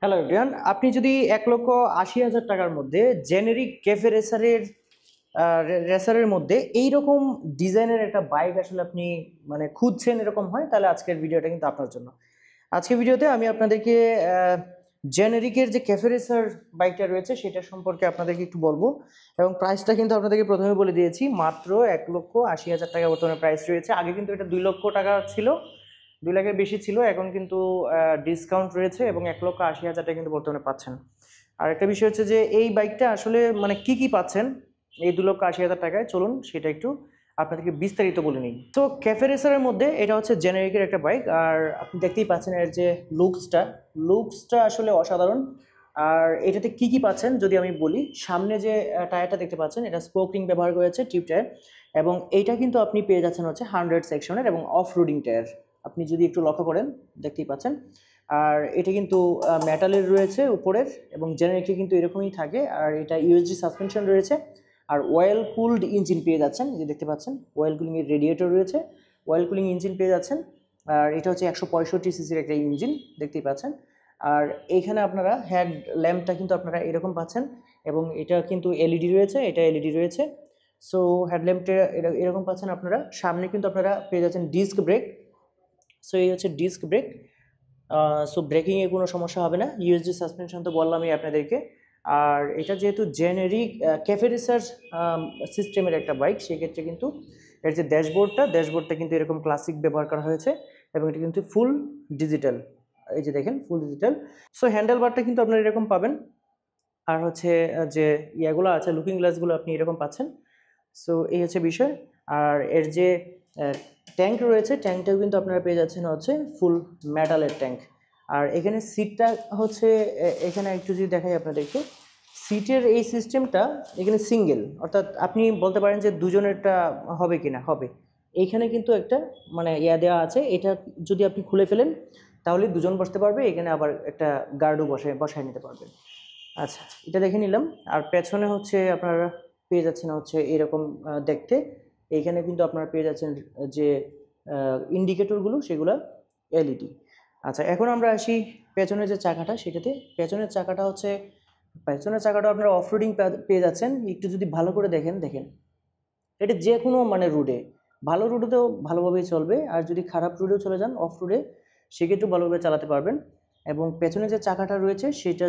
Hello everyone, আপনি যদি 1,80,000 টাকার মধ্যে জেনেরিক ক্যাফে রেসারের মধ্যে এইরকম ডিজাইনের একটা বাইক আসলে আপনি মানে খুঁজছেন এরকম হয়, তাহলে আজকের ভিডিওটা কিন্তু আপনার জন্য। আজকের ভিডিওতে আমি আপনাদেরকে জেনেরিকের যে ক্যাফে রেসার বাইকটা রয়েছে সেটা সম্পর্কে আপনাদেরকে একটু বলবো, এবং প্রাইসটা কিন্তু আপনাদেরকে প্রথমে বলে দিয়েছি, মাত্র 1,80,000 টাকা বর্তমানে প্রাইস রয়েছে। আগে কিন্তু এটা 2 লক্ষ টাকা ছিল, 2 লাখের বেশি ছিল, এখন কিন্তু ডিসকাউন্ট রয়েছে এবং 1,80,000 টাকা কিন্তু বর্তমানে পাচ্ছেন। আর একটা বিষয় হচ্ছে যে এই বাইকটা আসলে মানে কি পাচ্ছেন এই 2,80,000 টাকায়, চলুন সেটা একটু আপনাদেরকে বিস্তারিত বলে নিই। তো ক্যাফে রেসারের মধ্যে এটা হচ্ছে জেনেরিকের একটা বাইক, আর আপনি দেখতেই পাচ্ছেন এর যে লুকসটা আসলে অসাধারণ। আর এটাতে কি পাচ্ছেন যদি আমি বলি, সামনে যে টায়ারটা দেখতে পাচ্ছেন এটা স্পোক রিং ব্যবহার করেছে, টিউব টায়ার, এবং এইটা কিন্তু আপনি পেয়ে যাচ্ছেন হচ্ছে 100 সেকশনের এবং অফ রোডিং টায়ার। আপনি যদি একটু লক্ষ্য করেন দেখতেই পাচ্ছেন। আর এটা কিন্তু মেটালের রয়েছে উপরের, এবং জেনারেটলি কিন্তু এরকমই থাকে। আর এটা ইউএসডি সাসপেনশন রয়েছে, আর অয়েল কুলড ইঞ্জিন পেয়ে যাচ্ছেন, যে দেখতে পাচ্ছেন অয়েল কুলিং এর রেডিয়েটর রয়েছে, অয়েল কুলিং ইঞ্জিন পেয়ে যাচ্ছেন। আর এটা হচ্ছে 165 সিসির একটা ইঞ্জিন দেখতেই পাচ্ছেন। আর এইখানে আপনারা হেড ল্যাম্পটা কিন্তু আপনারা এরকম পাচ্ছেন, এবং এটা কিন্তু এলইডি রয়েছে, এটা এলইডি রয়েছে। সো হেডল্যাম্পটা এরকম পাচ্ছেন আপনারা। সামনে কিন্তু আপনারা পেয়ে যাচ্ছেন ডিস্ক ব্রেক। সো এই হচ্ছে ডিস্ক ব্রেক। সো ব্রেকিংয়ে কোনো সমস্যা হবে না। ইউএসডি সাসপেনশন তো বললামই আপনাদেরকে। আর এটা যেহেতু জেনেরিক ক্যাফে রিসার্চ সিস্টেমের একটা বাইক, সেক্ষেত্রে কিন্তু এর যে ড্যাশবোর্ডটা কিন্তু এরকম ক্লাসিক ব্যবহার করা হয়েছে, এবং এটা কিন্তু ফুল ডিজিটাল। এই যে দেখেন ফুল ডিজিটাল। সো হ্যান্ডেল বারটা কিন্তু আপনারা এরকম পাবেন। আর হচ্ছে যে ইয়াগুলো আছে, লুকিং গ্লাসগুলো আপনি এরকম পাচ্ছেন। সো এই হচ্ছে বিষয়। আর এর যে ট্যাঙ্ক রয়েছে, ট্যাঙ্কটাও কিন্তু আপনারা পেয়ে যাচ্ছেন হচ্ছে ফুল মেটালের ট্যাঙ্ক। আর এখানে সিটটা হচ্ছে এখানে একটু যদি দেখাই আপনাদেরকে, সিটের এই সিস্টেমটা এখানে সিঙ্গেল, অর্থাৎ আপনি বলতে পারেন যে দুজনেরটা হবে কি না, হবে। এইখানে কিন্তু একটা মানে ইয়া দেওয়া আছে, এটা যদি আপনি খুলে ফেলেন তাহলে দুজন বসতে পারবে, এখানে আবার একটা গার্ডও বসায় নিতে পারবেন। আচ্ছা, এটা দেখে নিলাম। আর পেছনে হচ্ছে আপনারা পেয়ে যাচ্ছেন হচ্ছে এরকম দেখতে। এইখানে কিন্তু আপনারা পেয়ে যাচ্ছেন যে ইন্ডিকেটরগুলো, সেগুলো এলইডি। আচ্ছা, এখন আমরা আসি পেছনের যে চাকাটা সেটাতে। পেছনের চাকাটা আপনারা অফরোডিং পেয়ে যাচ্ছেন। একটু যদি ভালো করে দেখেন এটা যে কোনো মানে রুটে, ভালো রুটেও ভালোভাবেই চলবে, আর যদি খারাপ রুটেও চলে যান অফ রুটে, সেক্ষেত্রেও ভালোভাবে চালাতে পারবেন। এবং পেছনে যে চাকাটা রয়েছে সেটা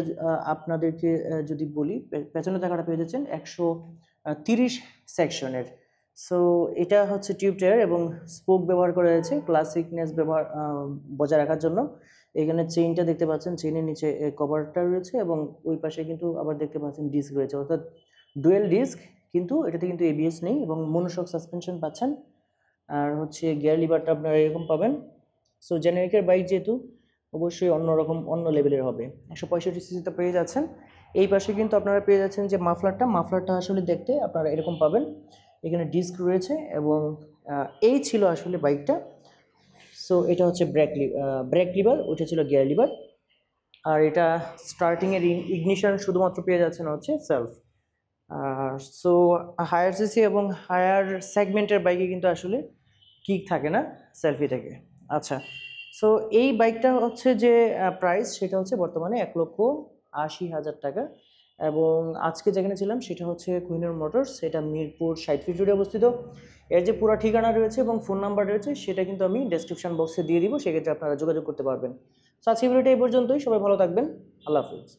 আপনাদেরকে যদি বলি, পেছনের চাকাটা পেয়ে যাচ্ছেন 130 সেকশনের। সো এটা হচ্ছে টিউব টায়ার, এবং স্পোক ব্যবহার করা হয়েছে ক্লাসিকনেস বজায় রাখার জন্য। এখানে চেইনটা দেখতে পাচ্ছেন, চেইনের নিচে কভারটা রয়েছে, এবং ওই পাশে কিন্তু আবার দেখতে পাচ্ছেন ডিস্ক রয়েছে, অর্থাৎ ডুয়েল ডিস্ক। কিন্তু এটাতে কিন্তু এবিএস নেই, এবং মনোশক সাসপেনশন পাচ্ছেন। আর হচ্ছে গিয়ার লিভারটা আপনারা এরকম পাবেন। সো জেনেরিকের বাইক যেহেতু অবশ্যই অন্য লেভেলের হবে। 165 সিসিতে পেয়ে যাচ্ছেন। এই পাশে কিন্তু আপনারা পেয়ে যাচ্ছেন যে মাফলারটা আসলে দেখতে আপনারা এরকম পাবেন। এখানে ডিস্ক রয়েছে, এবং এই ছিল আসলে বাইকটা। সো এটা হচ্ছে ব্রেক লিভার, ওইটা ছিল গিয়ার লিভার। আর এটা স্টার্টিংয়ের ইগনিশন শুধুমাত্র পেয়ে যাচ্ছেন হচ্ছে সেলফ। সো হায়ার সিসি এবং হায়ার সেগমেন্টের বাইকে কিন্তু আসলে কিক থাকে না, সেলফি থাকে। আচ্ছা, সো এই বাইকটা হচ্ছে যে প্রাইস, সেটা হচ্ছে বর্তমানে 1,80,000 টাকা। এবং আজকে যেখানে ছিলাম সেটা হচ্ছে কুইনার মোটরস, এটা মিরপুর 60 ফিট রোডে অবস্থিত। এর যে পুরো ঠিকানা রয়েছে এবং ফোন নাম্বার রয়েছে সেটা কিন্তু আমি ডেসক্রিপশন বক্সে দিয়ে দিব, সেক্ষেত্রে আপনারা যোগাযোগ করতে পারবেন। সো আজকের ভিডিওটা এই পর্যন্তই। সবাই ভালো থাকবেন। আল্লাহ হাফিজ।